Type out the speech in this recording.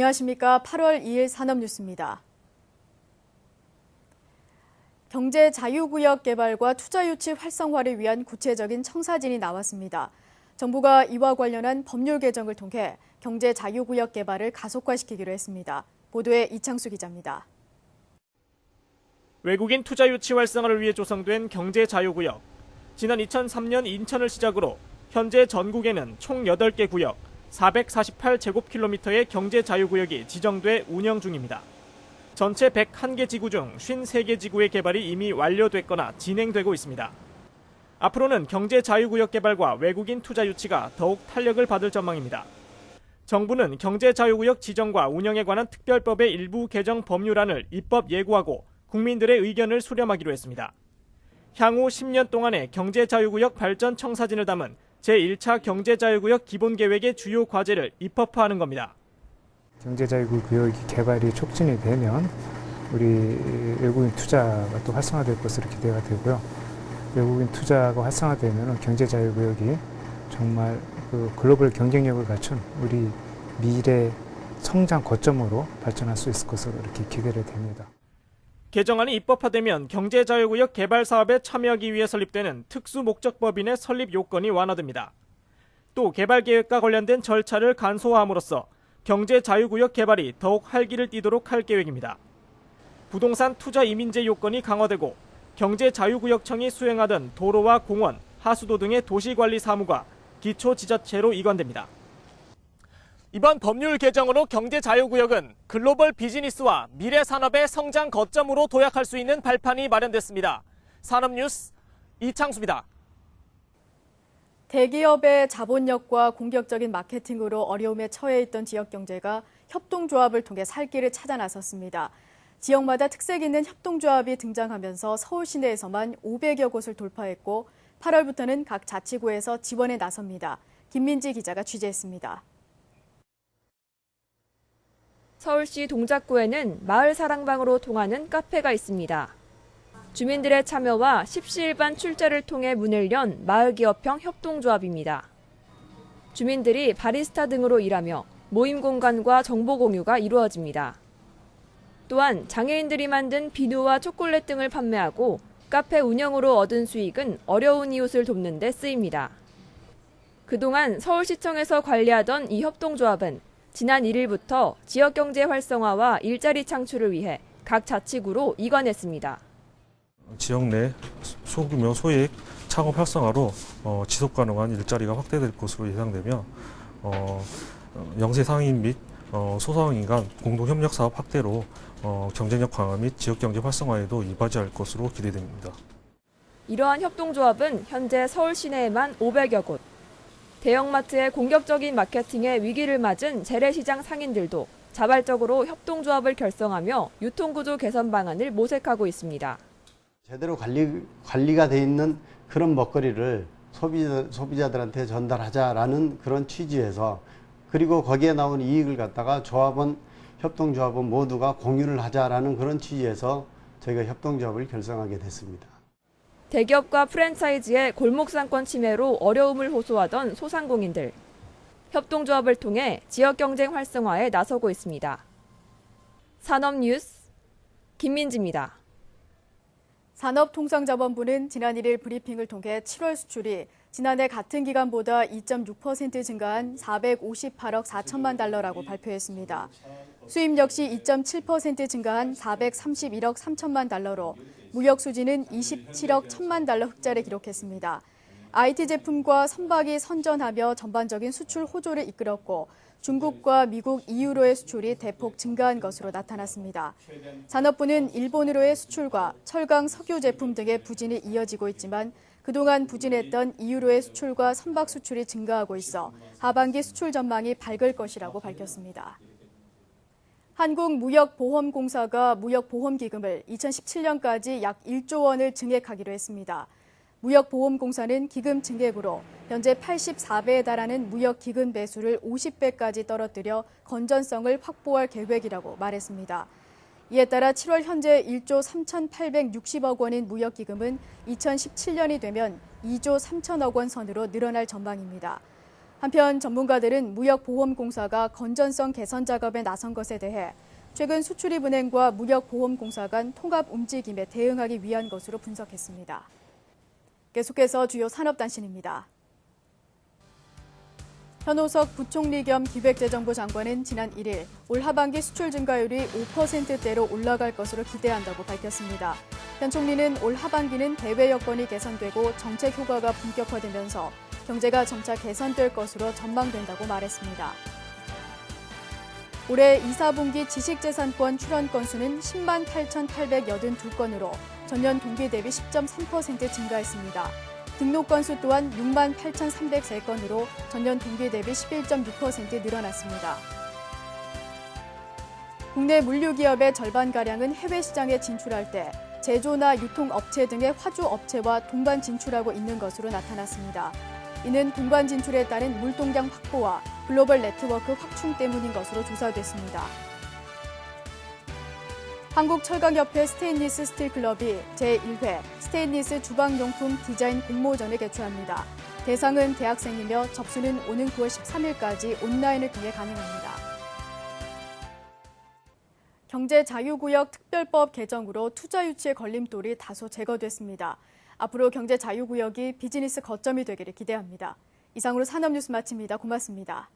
안녕하십니까. 8월 2일 산업뉴스입니다. 경제 자유구역 개발과 투자 유치 활성화를 위한 구체적인 청사진이 나왔습니다. 정부가 이와 관련한 법률 개정을 통해 경제 자유구역 개발을 가속화시키기로 했습니다. 보도에 이창수 기자입니다. 외국인 투자 유치 활성화를 위해 조성된 경제 자유구역. 지난 2003년 인천을 시작으로 현재 전국에는 총 8개 구역, 448제곱킬로미터의 경제 자유구역이 지정돼 운영 중입니다. 전체 101개 지구 중 53개 지구의 개발이 이미 완료됐거나 진행되고 있습니다. 앞으로는 경제 자유구역 개발과 외국인 투자 유치가 더욱 탄력을 받을 전망입니다. 정부는 경제 자유구역 지정과 운영에 관한 특별법의 일부 개정 법률안을 입법 예고하고 국민들의 의견을 수렴하기로 했습니다. 향후 10년 동안의 경제 자유구역 발전 청사진을 담은 제1차 경제자유구역 기본계획의 주요 과제를 입법화하는 겁니다. 경제자유구역 개발이 촉진이 되면 우리 외국인 투자가 또 활성화될 것으로 기대가 되고요. 외국인 투자가 활성화되면 경제자유구역이 정말 그 글로벌 경쟁력을 갖춘 우리 미래 성장 거점으로 발전할 수 있을 것으로 이렇게 기대를 됩니다. 개정안이 입법화되면 경제자유구역 개발 사업에 참여하기 위해 설립되는 특수목적법인의 설립 요건이 완화됩니다. 또 개발 계획과 관련된 절차를 간소화함으로써 경제자유구역 개발이 더욱 활기를 띠도록 할 계획입니다. 부동산 투자 이민제 요건이 강화되고 경제자유구역청이 수행하던 도로와 공원, 하수도 등의 도시관리 사무가 기초지자체로 이관됩니다. 이번 법률 개정으로 경제자유구역은 글로벌 비즈니스와 미래 산업의 성장 거점으로 도약할 수 있는 발판이 마련됐습니다. 산업뉴스 이창수입니다. 대기업의 자본력과 공격적인 마케팅으로 어려움에 처해 있던 지역 경제가 협동조합을 통해 살 길을 찾아 나섰습니다. 지역마다 특색 있는 협동조합이 등장하면서 서울 시내에서만 500여 곳을 돌파했고 8월부터는 각 자치구에서 지원에 나섭니다. 김민지 기자가 취재했습니다. 서울시 동작구에는 마을사랑방으로 통하는 카페가 있습니다. 주민들의 참여와 십시일반 출제를 통해 문을 연 마을기업형 협동조합입니다. 주민들이 바리스타 등으로 일하며 모임 공간과 정보 공유가 이루어집니다. 또한 장애인들이 만든 비누와 초콜릿 등을 판매하고 카페 운영으로 얻은 수익은 어려운 이웃을 돕는 데 쓰입니다. 그동안 서울시청에서 관리하던 이 협동조합은 지난 1일부터 지역경제 활성화와 일자리 창출을 위해 각 자치구로 이관했습니다. 지역 내 소규모 소액 창업 활성화로 지속 가능한 일자리가 확대될 것으로 예상되며 영세 상인 및 소상인 간 공동 협력 사업 확대로 경쟁력 강화 및 지역경제 활성화에도 이바지할 것으로 기대됩니다. 이러한 협동조합은 현재 서울 시내에만 500여 곳, 대형마트의 공격적인 마케팅에 위기를 맞은 재래시장 상인들도 자발적으로 협동조합을 결성하며 유통구조 개선 방안을 모색하고 있습니다. 제대로 관리가 돼 있는 그런 먹거리를 소비자들한테 전달하자라는 그런 취지에서 그리고 거기에 나온 이익을 갖다가 조합원, 협동조합원 모두가 공유를 하자라는 그런 취지에서 저희가 협동조합을 결성하게 됐습니다. 대기업과 프랜차이즈의 골목상권 침해로 어려움을 호소하던 소상공인들. 협동조합을 통해 지역경쟁 활성화에 나서고 있습니다. 산업뉴스 김민지입니다. 산업통상자원부는 지난 1일 브리핑을 통해 7월 수출이 지난해 같은 기간보다 2.6% 증가한 458억 4천만 달러라고 발표했습니다. 수입 역시 2.7% 증가한 431억 3천만 달러로 무역 수지는 27억 1천만 달러 흑자를 기록했습니다. IT 제품과 선박이 선전하며 전반적인 수출 호조를 이끌었고 중국과 미국, EU로의 수출이 대폭 증가한 것으로 나타났습니다. 산업부는 일본으로의 수출과 철강, 석유 제품 등의 부진이 이어지고 있지만 그동안 부진했던 EU로의 수출과 선박 수출이 증가하고 있어 하반기 수출 전망이 밝을 것이라고 밝혔습니다. 한국무역보험공사가 무역보험기금을 2017년까지 약 1조 원을 증액하기로 했습니다. 무역보험공사는 기금 증액으로 현재 84배에 달하는 무역기금 배수를 50배까지 떨어뜨려 건전성을 확보할 계획이라고 말했습니다. 이에 따라 7월 현재 1조 3,860억 원인 무역기금은 2017년이 되면 2조 3천억 원 선으로 늘어날 전망입니다. 한편 전문가들은 무역보험공사가 건전성 개선 작업에 나선 것에 대해 최근 수출입은행과 무역보험공사 간 통합 움직임에 대응하기 위한 것으로 분석했습니다. 계속해서 주요 산업단신입니다. 현오석 부총리 겸 기획재정부 장관은 지난 1일 올 하반기 수출 증가율이 5%대로 올라갈 것으로 기대한다고 밝혔습니다. 현 총리는 올 하반기는 대외 여건이 개선되고 정책 효과가 본격화되면서 경제가 점차 개선될 것으로 전망된다고 말했습니다. 올해 2, 4분기 지식재산권 출원 건수는 10만 8,882건으로 전년 동기 대비 10.3% 증가했습니다. 등록 건수 또한 6만 8,303건으로 전년 동기 대비 11.6% 늘어났습니다. 국내 물류기업의 절반가량은 해외 시장에 진출할 때 제조나 유통업체 등의 화주업체와 동반 진출하고 있는 것으로 나타났습니다. 이는 동반 진출에 따른 물동량 확보와 글로벌 네트워크 확충 때문인 것으로 조사됐습니다. 한국철강협회 스테인리스 스틸클럽이 제1회 스테인리스 주방용품 디자인 공모전을 개최합니다. 대상은 대학생이며 접수는 오는 9월 13일까지 온라인을 통해 가능합니다. 경제자유구역 특별법 개정으로 투자 유치의 걸림돌이 다소 제거됐습니다. 앞으로 경제자유구역이 비즈니스 거점이 되기를 기대합니다. 이상으로 산업뉴스 마칩니다. 고맙습니다.